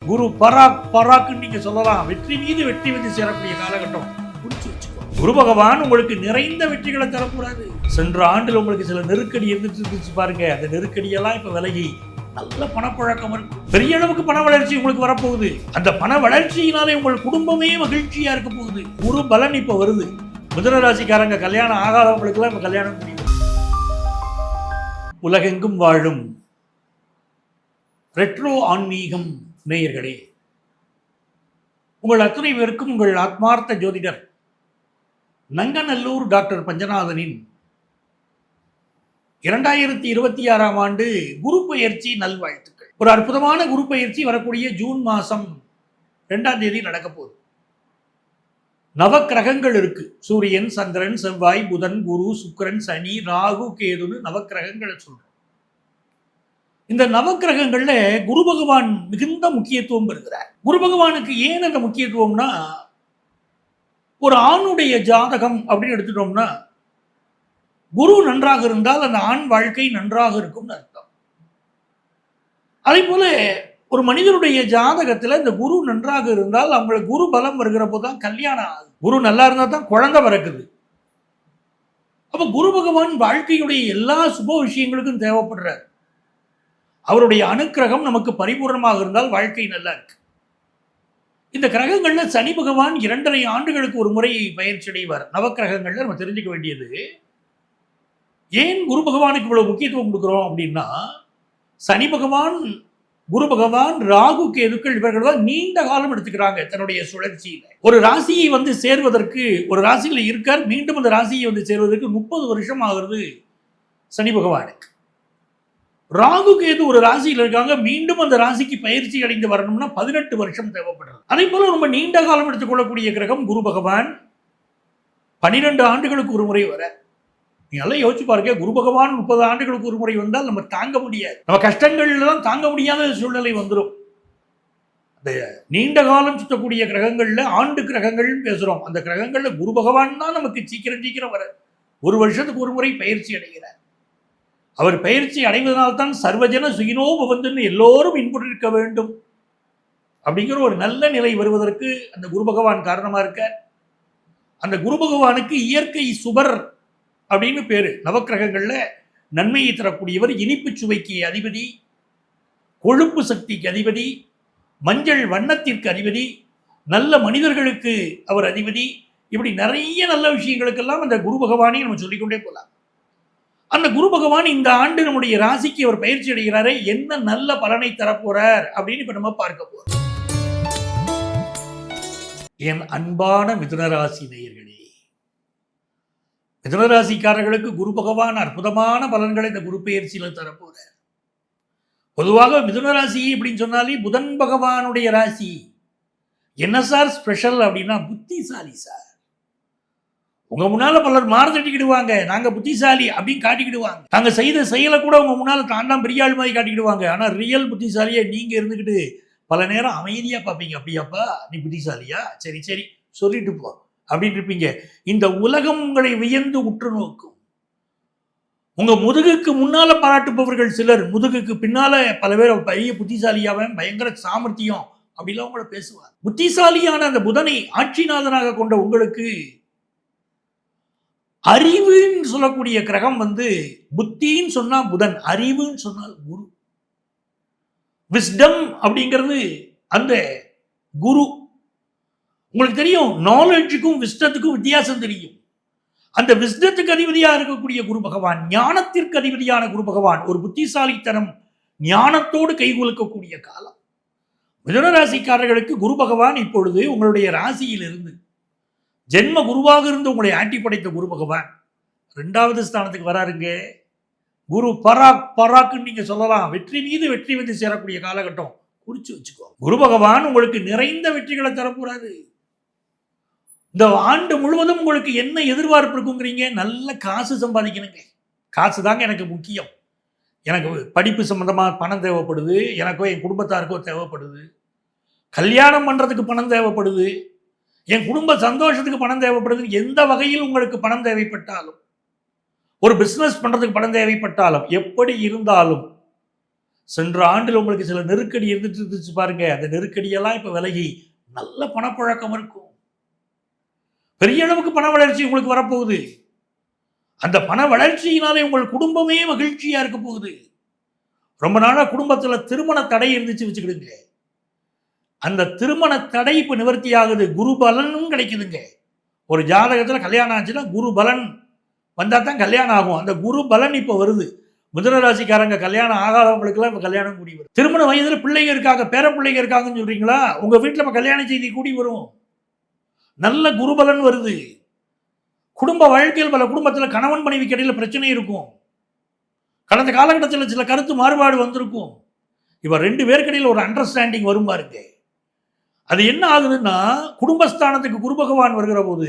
குரு பராக் பராக்குன்னு நீங்க சொல்லலாம். வெற்றி மீது வெற்றி வந்து சேரக்கூடிய காலகட்டம். குறிச்சு வச்சுக்கோ. குரு பகவான் உங்களுக்கு நிறைந்த வெற்றிகளை தரக்கூடாது. சென்ற ஆண்டில் உங்களுக்கு சில நெருக்கடி இருந்துச்சு பாருங்க. அந்த நெருக்கடியெல்லாம் இப்ப விலகி நல்ல பணப்பழக்கம் இருக்கும். பெரிய அளவுக்கு பண வளர்ச்சி உங்களுக்கு வரப்போகுது. அந்த பண வளர்ச்சியினாலே உங்கள் குடும்பமே மகிழ்ச்சியா இருக்க போகுது. குரு பலன் இப்ப வருது. மிதுன ராசிக்காரங்க கல்யாணம் ஆகாதவங்களுக்கு எல்லாம் இப்ப கல்யாணம் முடியும். உலகெங்கும் வாழும் ரெட்ரோ ஆன்மீகம் நேயர்களே, உங்கள் அத்துணை பேருக்கும் உங்கள் ஆத்மார்த்த ஜோதிடர் நங்கநல்லூர் டாக்டர் பஞ்சநாதனின் 2026 ஆண்டு குரு பெயர்ச்சி நல்வாழ்த்துக்கள். ஒரு அற்புதமான குரு பெயர்ச்சி வரக்கூடிய ஜூன் மாதம் 2ஆம் தேதி நடக்க போகுது. நவக்கிரகங்கள் இருக்கு. சூரியன், சந்திரன், செவ்வாய், புதன், குரு, சுக்கிரன், சனி, ராகு, கேதுன்னு நவக்கிரகங்களை சொல்றோம். இந்த நவக்கிரகங்கள்ல குரு பகவான் மிகுந்த முக்கியத்துவம் பெறுகிறார். குரு பகவானுக்கு ஏன் அந்த முக்கியத்துவம்னா, ஒரு ஆணுடைய ஜாதகம் அப்படின்னு எடுத்துட்டோம்னா, குரு நன்றாக இருந்தால் அந்த ஆண் வாழ்க்கை நன்றாக இருக்கும்னு அர்த்தம். அதே போல ஒரு மனிதனுடைய ஜாதகத்துல இந்த குரு நன்றாக இருந்தால் அவங்களுக்கு குரு பலம் வருகிற போதுதான் கல்யாணம் ஆகுது. குரு நல்லா இருந்தா தான் குழந்தை பிறக்குது. அப்ப குரு பகவான் வாழ்க்கையுடைய எல்லா சுப விஷயங்களுக்கும் தேவைப்படுறார். அவருடைய அனுக்கிரகம் நமக்கு பரிபூர்ணமாக இருந்தால் வாழ்க்கை நல்லா இருக்கு. இந்த கிரகங்கள்ல சனி பகவான் 2.5 ஆண்டுகளுக்கு ஒரு முறை பயிற்சி அடைவார். நவக்கிரகங்கள்ல நம்ம தெரிஞ்சுக்க வேண்டியது, ஏன் குரு பகவானுக்கு இவ்வளவு முக்கியத்துவம் கொடுக்கிறோம் அப்படின்னா, சனி பகவான், குரு பகவான், ராகு, கேதுக்கள் இவர்கள் தான் நீண்ட காலம் எடுத்துக்கிறாங்க தன்னுடைய சுழற்சியில. ஒரு ராசியை வந்து சேர்வதற்கு, ஒரு ராசியில இருக்கார், மீண்டும் அந்த ராசியை வந்து சேர்வதற்கு 30 வருஷம் ஆகிறது சனி பகவானுக்கு. ராகு கேது ஒரு ராசியில் இருக்காங்க, மீண்டும் அந்த ராசிக்கு பயிற்சி அடைந்து வரணும்னா 18 வருஷம் தேவைப்படுறது. அதே போல ரொம்ப நீண்ட காலம் எடுத்துக்கொள்ளக்கூடிய கிரகம் குரு பகவான் 12 ஆண்டுகளுக்கு ஒரு முறை வர. நீங்க எல்லாம் யோசிச்சு பாருங்க, குரு பகவான் 30 ஆண்டுகளுக்கு ஒரு முறை வந்தால் நம்ம தாங்க முடியாது. நம்ம கஷ்டங்கள்ல தான் தாங்க முடியாத சூழ்நிலை வந்துடும். அந்த நீண்ட காலம் சுற்றக்கூடிய கிரகங்கள்ல ஆண்டு கிரகங்கள் பேசுறோம். அந்த கிரகங்கள்ல குரு பகவான் தான் நமக்கு சீக்கிரம் வர. ஒரு வருஷத்துக்கு ஒரு முறை பயிற்சி அடைகிறார். அவர் பயிற்சி அடைவதனால்தான் சர்வஜன சுயினோ பவந்துன்னு எல்லோரும் இன்புற்றிருக்க வேண்டும் அப்படிங்கிற ஒரு நல்ல நிலை வருவதற்கு அந்த குரு பகவான் காரணமா இருக்க. அந்த குரு பகவானுக்கு இயற்கை சுபர் அப்படின்னு பேரு. நவக்கிரகங்கள்ல நன்மையை தரக்கூடியவர், இனிப்பு சுவைக்கு அதிபதி, கொழுப்பு சக்திக்கு அதிபதி, மஞ்சள் வண்ணத்திற்கு அதிபதி, நல்ல மனிதர்களுக்கு அவர் அதிபதி. இப்படி நிறைய நல்ல விஷயங்களுக்கெல்லாம் அந்த குரு பகவானை நம்ம சொல்லிக்கொண்டே போகலாம். அந்த குரு பகவான் இந்த ஆண்டு நம்முடைய ராசிக்கு அவர் பயிற்சி அடைகிறாரே, என்ன நல்ல பலனை தரப்போறார் அப்படின்னு இப்ப நம்ம பார்க்க போறோம். என் அன்பான மிதுனராசி நேயர்களே, மிதுனராசிக்காரர்களுக்கு குரு பகவான் அற்புதமான பலன்களை இந்த குரு பெயர்ச்சியில தரப்போறார். பொதுவாக மிதுனராசி அப்படின்னு சொன்னாலே புதன் பகவானுடைய ராசி. என்ன சார் ஸ்பெஷல் அப்படின்னா, புத்திசாலி சார். உங்க முன்னால பலர் மாறுதட்டிக்கிடுவாங்க, நாங்க புத்திசாலி அப்படின்னு காட்டிக்கிடுவாங்க. நாங்க செய்த செயலை கூட உங்க முன்னால தாண்டாம் பெரிய ஆள் மாதிரி காட்டிக்கிடுவாங்க. ஆனா ரியல் புத்திசாலியா நீங்க இருந்துக்கிட்டு பல நேரம் அமைதியா பார்ப்பீங்க. அப்படியாப்பா நீ புத்திசாலியா, சரி சரி சொல்லிட்டு போ அப்படின்னு இருப்பீங்க. இந்த உலகம் உங்களை வியந்து உற்று நோக்கும். உங்க முதுகுக்கு முன்னால பாராட்டுபவர்கள் சிலர், முதுகுக்கு பின்னால பல பேர் பெரிய புத்திசாலியாவன், பயங்கர சாமர்த்தியம் அப்படிலாம் உங்களை பேசுவார். புத்திசாலியான அந்த புதனை ஆட்சிநாதனாக கொண்ட உங்களுக்கு அறிவுன்னு சொல்லக்கூடிய கிரகம் வந்து, புத்தின்னு சொன்னா புதன், அறிவுன்னு சொன்னால் குரு. விஸ்டம் அப்படிங்கிறது அந்த குரு. உங்களுக்கு தெரியும், நாலேஜுக்கும் விஸ்டத்துக்கும் வித்தியாசம் தெரியும். அந்த விஸ்டத்துக்கு அதிபதியா இருக்கக்கூடிய குரு பகவான், ஞானத்திற்கு அதிபதியான குரு பகவான், ஒரு புத்திசாலித்தனம் ஞானத்தோடு கைகுலுக்கக்கூடிய காலம். மிதுன ராசிக்காரர்களுக்கு குரு பகவான் இப்பொழுது உங்களுடைய ராசியில் இருந்து, ஜென்ம குருவாக இருந்து உங்களை ஆட்டி படைத்த குரு பகவான் 2வது ஸ்தானத்துக்கு வராருங்க. குரு பராக் பராக்குன்னு நீங்க சொல்லலாம். வெற்றி மீது வெற்றி வந்து சேரக்கூடிய காலகட்டம். குறிச்சு வச்சுக்கோ. குரு பகவான் உங்களுக்கு நிறைந்த வெற்றிகளை தரப்போறாரு. இந்த ஆண்டு முழுவதும் உங்களுக்கு என்ன எதிர்பார்ப்பு இருக்குங்கிறீங்க? நல்ல காசு சம்பாதிக்கணுங்க. காசு தாங்க எனக்கு முக்கியம். எனக்கு படிப்பு சம்பந்தமா பணம் தேவைப்படுது, எனக்கோ என் குடும்பத்தாருக்கோ தேவைப்படுது, கல்யாணம் பண்றதுக்கு பணம் தேவைப்படுது, என் குடும்ப சந்தோஷத்துக்கு பணம் தேவைப்படுது. எந்த வகையில் உங்களுக்கு பணம் தேவைப்பட்டாலும், ஒரு பிசினஸ் பண்றதுக்கு பணம் தேவைப்பட்டாலும், எப்படி இருந்தாலும் சென்ற ஆண்டில் உங்களுக்கு சில நெருக்கடி இருந்துட்டு இருந்துச்சு பாருங்க, அந்த நெருக்கடியெல்லாம் இப்ப விலகி நல்ல பணப்புழக்கம் இருக்கும். பெரிய அளவுக்கு பண வளர்ச்சி உங்களுக்கு வரப்போகுது. அந்த பண வளர்ச்சியினாலே உங்கள் குடும்பமே மகிழ்ச்சியா இருக்க போகுது. ரொம்ப நாளா குடும்பத்துல திருமண தடை இருந்துச்சு வச்சுக்கிடுங்க, அந்த திருமண தடை இப்ப நிவர்த்தி ஆகுது. குரு பலனும் கிடைக்குதுங்க. ஒரு ஜாதகத்துல கல்யாணம் ஆச்சுன்னா குரு பலன் வந்தா தான் கல்யாணம் ஆகும். அந்த குரு பலன் இப்ப வருது. மிதுன ராசிக்காரங்க கல்யாணம் ஆகாதவங்களுக்குலாம் இப்ப கல்யாணம் கூடி வரும். திருமண வயதுல பிள்ளைங்க இருக்காங்க, பேர பிள்ளைங்க இருக்காங்கன்னு சொல்றீங்களா, உங்க வீட்டுல இப்ப கல்யாண செய்தி கூடி வரும். நல்ல குருபலன் வருது. குடும்ப வாழ்க்கையில் பல குடும்பத்தில் கணவன் மனைவிக்கு இடையில பிரச்சனை இருக்கும். கடந்த காலகட்டத்தில் சில கருத்து மாறுபாடு வந்திருக்கும். இப்ப 2 பேருக்கு இடையில ஒரு அண்டர்ஸ்டாண்டிங் வரும் பாருங்க. அது என்ன ஆகுதுன்னா, குடும்பஸ்தானத்துக்கு குரு பகவான் வருகிற போது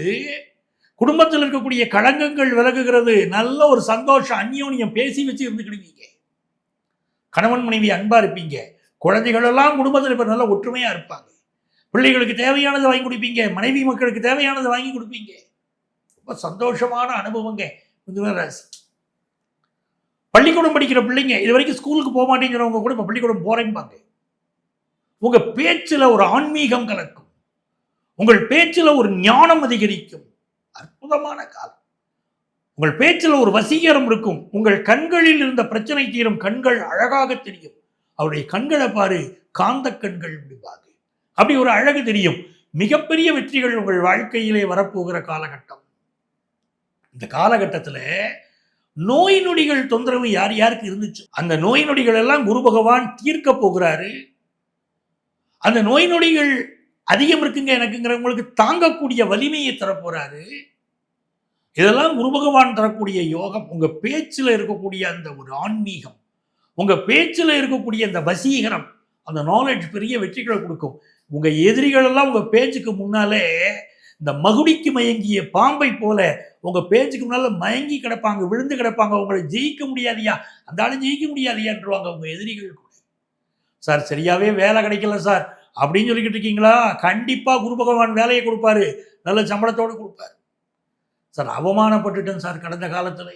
குடும்பத்தில் இருக்கக்கூடிய களங்கங்கள் விலகுகிறது. நல்ல ஒரு சந்தோஷம், அந்யோன்யம், பேசி வச்சு இருந்துக்கிடுவீங்க. கணவன் மனைவி அன்பா இருப்பீங்க. குழந்தைகள் எல்லாம் குடும்பத்தில் இப்ப நல்ல ஒற்றுமையா இருப்பாங்க. பிள்ளைகளுக்கு தேவையானதை வாங்கி கொடுப்பீங்க, மனைவி மக்களுக்கு தேவையானதை வாங்கி கொடுப்பீங்க. ரொம்ப சந்தோஷமான அனுபவங்க. பள்ளிக்கூடம் படிக்கிற பிள்ளைங்க, இது வரைக்கும் ஸ்கூலுக்கு போக மாட்டேங்கிறவங்க கூட இப்ப பள்ளிக்கூடம் போறேன்பாங்க. உங்க பேச்சுல ஒரு ஆன்மீகம் கலக்கும், உங்கள் பேச்சுல ஒரு ஞானம் அதிகரிக்கும். அற்புதமான காலம். உங்கள் பேச்சில் ஒரு வசீகரம் இருக்கும். உங்கள் கண்களில் இருந்த பிரச்சனை தீரும். கண்கள் அழகாக தெரியும். அவருடைய கண்களை பாரு, காந்த கண்கள் விடுவாங்க. அப்படி ஒரு அழகு தெரியும். மிகப்பெரிய வெற்றிகள் உங்கள் வாழ்க்கையிலே வரப்போகிற காலகட்டம். இந்த காலகட்டத்தில் நோய் நொடிகள் தொந்தரவு யார் யாருக்கு இருந்துச்சு, அந்த நோய் நொடிகள் எல்லாம் குரு பகவான் தீர்க்க போகிறாரு. அந்த நோய் நொடிகள் அதிகம் இருக்குங்க எனக்குங்கிறவங்களுக்கு தாங்கக்கூடிய வலிமையை தரப்போறாரு. இதெல்லாம் குரு பகவான் தரக்கூடிய யோகம். உங்க பேச்சில் இருக்கக்கூடிய அந்த ஒரு ஆன்மீகம், உங்க பேச்சில் இருக்கக்கூடிய அந்த வசீகரம், அந்த நாலேஜ் பெரிய வெற்றிகளை கொடுக்கும். உங்க எதிரிகள் எல்லாம் உங்க பேச்சுக்கு முன்னாலே இந்த மகுடிக்கு மயங்கிய பாம்பை போல உங்க பேச்சுக்கு முன்னால மயங்கி கிடப்பாங்க, விழுந்து கிடப்பாங்க. உங்களை ஜெயிக்க முடியாதியா, அந்த ஆளு ஜெயிக்க முடியாதியான்றவாங்க உங்க எதிரிகள் கூட. சார் சரியாவே வேலை கிடைக்கல சார் அப்படின்னு சொல்லிக்கிட்டு இருக்கீங்களா, கண்டிப்பா குரு பகவான் வேலையை கொடுப்பாரு, நல்ல சம்பளத்தோடு கொடுப்பாரு. சார் அவமானப்பட்டுட்டேன் சார் கடந்த காலத்துல,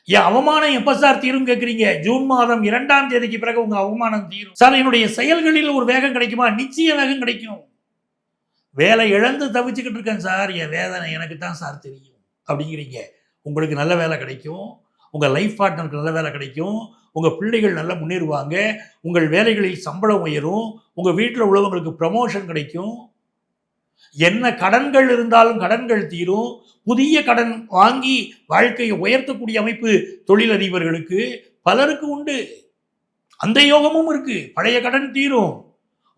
என் அவமானம் எப்ப சார் தீரும் கேட்குறீங்க? ஜூன் மாதம் 2ஆம் தேதிக்கு பிறகு உங்க அவமானம் தீரும். சார் என்னுடைய செயல்களில் ஒரு வேகம் கிடைக்குமா? நிச்சய வேகம் கிடைக்கும். வேலை இழந்து தவிச்சுக்கிட்டு இருக்கேன் சார், என் வேதனை எனக்கு தான் சார் தெரியும் அப்படிங்கிறீங்க. உங்களுக்கு நல்ல வேலை கிடைக்கும், உங்க லைஃப் பார்ட்னருக்கு நல்ல வேலை கிடைக்கும், உங்க பிள்ளைகள் நல்லா முன்னேறுவாங்க, உங்கள் வேலைகளில் சம்பளம் உயரும், உங்க வீட்டில் உள்ளவங்களுக்கு ப்ரமோஷன் கிடைக்கும். என்ன கடன்கள் இருந்தாலும் கடன்கள் தீரும். புதிய கடன் வாங்கி வாழ்க்கையை உயர்த்தக்கூடிய அமைப்பு தொழிலதிபர்களுக்கு பலருக்கு உண்டு. அந்த யோகமும் இருக்கு. பழைய கடன் தீரும்.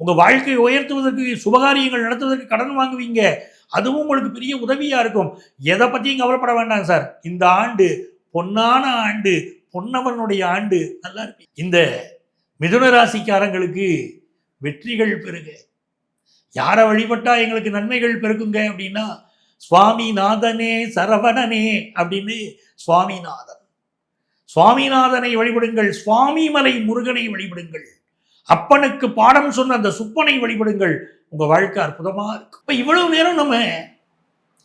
உங்க வாழ்க்கையை உயர்த்துவதற்கு, சுபகாரியங்கள் நடத்துவதற்கு கடன் வாங்குவீங்க, அதுவும் உங்களுக்கு பெரிய உதவியா இருக்கும். எதை பத்தியும் கவலைப்பட வேண்டாம் சார். இந்த ஆண்டு பொன்னான ஆண்டு, பொன்னவனுடைய ஆண்டு. நல்லா இருக்கு. இந்த மிதுன ராசிக்காரங்களுக்கு வெற்றிகள் பெருக. யாரை வழிபட்டா எங்களுக்கு நன்மைகள் பெருக்குங்க அப்படின்னா, சுவாமிநாதனே சரவணனே அப்படின்னு சுவாமிநாதன், சுவாமிநாதனை வழிபடுங்கள். சுவாமிமலை முருகனை வழிபடுங்கள். அப்பனுக்கு பாடம் சொன்ன அந்த சுப்பனை வழிபடுங்கள். உங்க வாழ்க்கை அற்புதமா இருக்கு. இப்ப இவ்வளவு நேரம்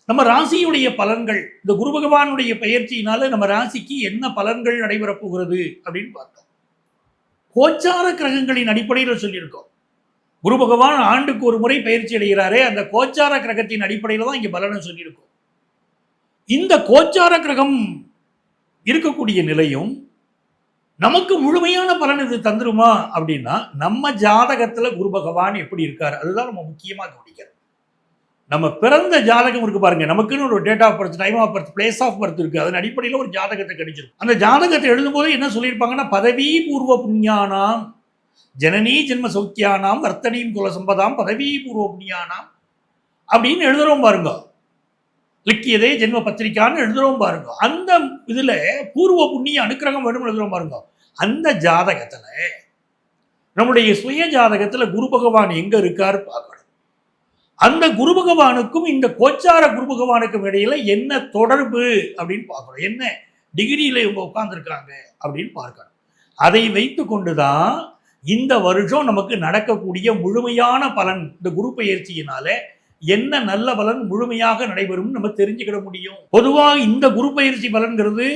நம்ம ராசியுடைய பலன்கள், இந்த குரு பகவானுடைய பெயர்ச்சியினால நம்ம ராசிக்கு என்ன பலன்கள் நடைபெறப் போகிறது அப்படின்னு பார்த்தோம். கோச்சார கிரகங்களின் அடிப்படையில் சொல்லியிருக்கோம். குரு பகவான் ஆண்டுக்கு ஒரு முறை பயிற்சி அடைகிறாரே, அந்த கோச்சார கிரகத்தின் அடிப்படையில் தான் இங்க பலனை சொல்லியிருக்கோம். இந்த கோச்சார கிரகம் இருக்கக்கூடிய நிலையும் நமக்கு முழுமையான பலன் இது தந்துருமா அப்படின்னா, நம்ம ஜாதகத்துல குரு பகவான் எப்படி இருக்காரு அதுதான் நம்ம முக்கியமா கவனிக்கிறோம். நம்ம பிறந்த ஜாதகம் இருக்கு பாருங்க, நமக்குன்னு ஒரு date of birth, time of birth, place of birth இருக்கு. அதன் அடிப்படையில் ஒரு ஜாதகத்தை கணிச்சிருக்கும். அந்த ஜாதகத்தை எழுதும்போது என்ன சொல்லியிருப்பாங்கன்னா, பதவி பூர்வ புண்ணியானாம் ஜனனி ஜென்ம சௌக்கியானாம் வர்த்தனீம் குல சம்பதாம் பதவி பூர்வ புண்ணியானாம் அப்படின்னு எழுதுறோம் பாருங்க. லிக்கியதே ஜென்ம பத்திரிக்கான்னு எழுதுறோம் பாருங்க. அந்த இதுல பூர்வ புண்ணிய அனுக்கிரகம் வேணும் எழுதுறோம் பாருங்க. அந்த ஜாதகத்துல, நம்முடைய சுய ஜாதகத்துல குரு பகவான் எங்க இருக்காரு பார்க்கணும். அந்த குரு பகவானுக்கும் இந்த கோச்சார குரு பகவானுக்கும் இடையில என்ன தொடர்பு அப்படின்னு பார்க்கணும். என்ன டிகிரியில இவங்க உட்கார்ந்துருக்காங்க அப்படின்னு பார்க்கணும். அதை வைத்து கொண்டுதான் இந்த வருஷம் நமக்கு நடக்கக்கூடிய முழுமையான பலன், இந்த குரு பயிற்சியினால என்ன நல்ல பலன் முழுமையாக நடைபெறும் நம்ம தெரிஞ்சுக்கிட முடியும். பொதுவாக இந்த குரு பயிற்சி பலன்கிறது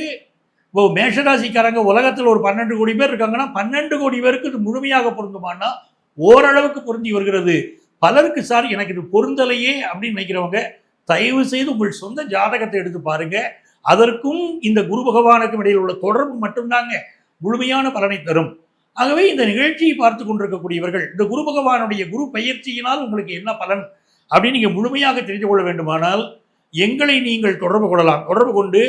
இப்போ மேஷராசிக்காரங்க உலகத்தில் ஒரு 12 கோடி பேர் இருக்காங்கன்னா 12 கோடி பேருக்கு இது முழுமையாக பொருந்துமானா ஓரளவுக்கு பொருந்தி வருகிறது. பலருக்கு சார் எனக்கு இது பொருந்தலையே அப்படின்னு நினைக்கிறவங்க தயவு செய்து உங்கள் சொந்த ஜாதகத்தை எடுத்து பாருங்க. அதற்கும் இந்த குரு பகவானுக்கும் இடையில் உள்ள தொடர்பு மட்டும்தாங்க முழுமையான பலனை தரும். ஆகவே இந்த நிகழ்ச்சியை பார்த்து கொண்டிருக்கக்கூடியவர்கள் இந்த குரு பகவானுடைய குரு பயிற்சியினால் உங்களுக்கு என்ன பலன் அப்படின்னு நீங்க முழுமையாக தெரிந்து கொள்ள வேண்டுமானால் எங்களை நீங்கள் தொடர்பு கொள்ளலாம். தொடர்பு கொண்டு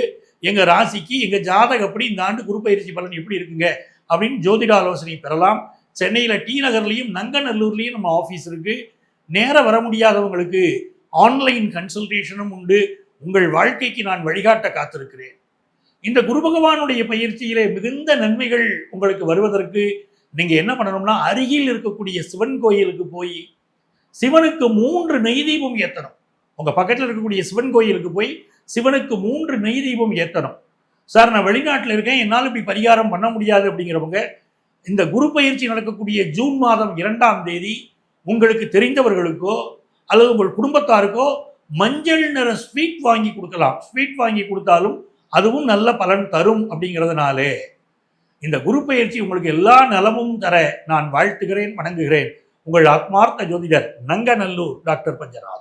எங்க ராசிக்கு எங்க ஜாதகப்படி இந்த ஆண்டு குரு பயிற்சி பலன் எப்படி இருக்குங்க அப்படின்னு ஜோதிட ஆலோசனை பெறலாம். சென்னையில டி நகர்லையும் நங்கநல்லூர்லையும் நம்ம ஆஃபீஸ் இருக்கு. நேரம் வர முடியாதவங்களுக்கு ஆன்லைன் கன்சல்டேஷனும் உண்டு. உங்கள் வாழ்க்கைக்கு நான் வழிகாட்ட காத்திருக்கிறேன். இந்த குரு பகவானுடைய பயிற்சியிலே மிகுந்த நன்மைகள் உங்களுக்கு வருவதற்கு நீங்க என்ன பண்ணணும்னா அருகில் இருக்கக்கூடிய சிவன் கோயிலுக்கு போய் சிவனுக்கு 3 நெய் தீபம் ஏற்றணும். உங்க பக்கத்தில் இருக்கக்கூடிய சிவன் கோயிலுக்கு போய் சிவனுக்கு 3 நெய் தீபம் ஏற்றணும். சார் நான் வெளிநாட்டில் இருக்கேன், என்னால் இப்படி பரிகாரம் பண்ண முடியாது அப்படிங்கிறவங்க இந்த குரு பயிற்சி நடக்கக்கூடிய ஜூன் மாதம் 2ஆம் தேதி உங்களுக்கு தெரிந்தவர்களுக்கோ அல்லது உங்கள் குடும்பத்தாருக்கோ மஞ்சள் நிற ஸ்வீட் வாங்கி கொடுக்கலாம். ஸ்வீட் வாங்கி கொடுத்தாலும் அதுவும் நல்ல பலன் தரும். அப்படிங்கிறதுனாலே இந்த குரு பயிற்சி உங்களுக்கு எல்லா நலமும் தர நான் வாழ்த்துகிறேன், வணங்குகிறேன். உங்கள் ஆத்மார்த்த ஜோதிடர் நங்கநல்லூர் டாக்டர் பஞ்சநாதன்.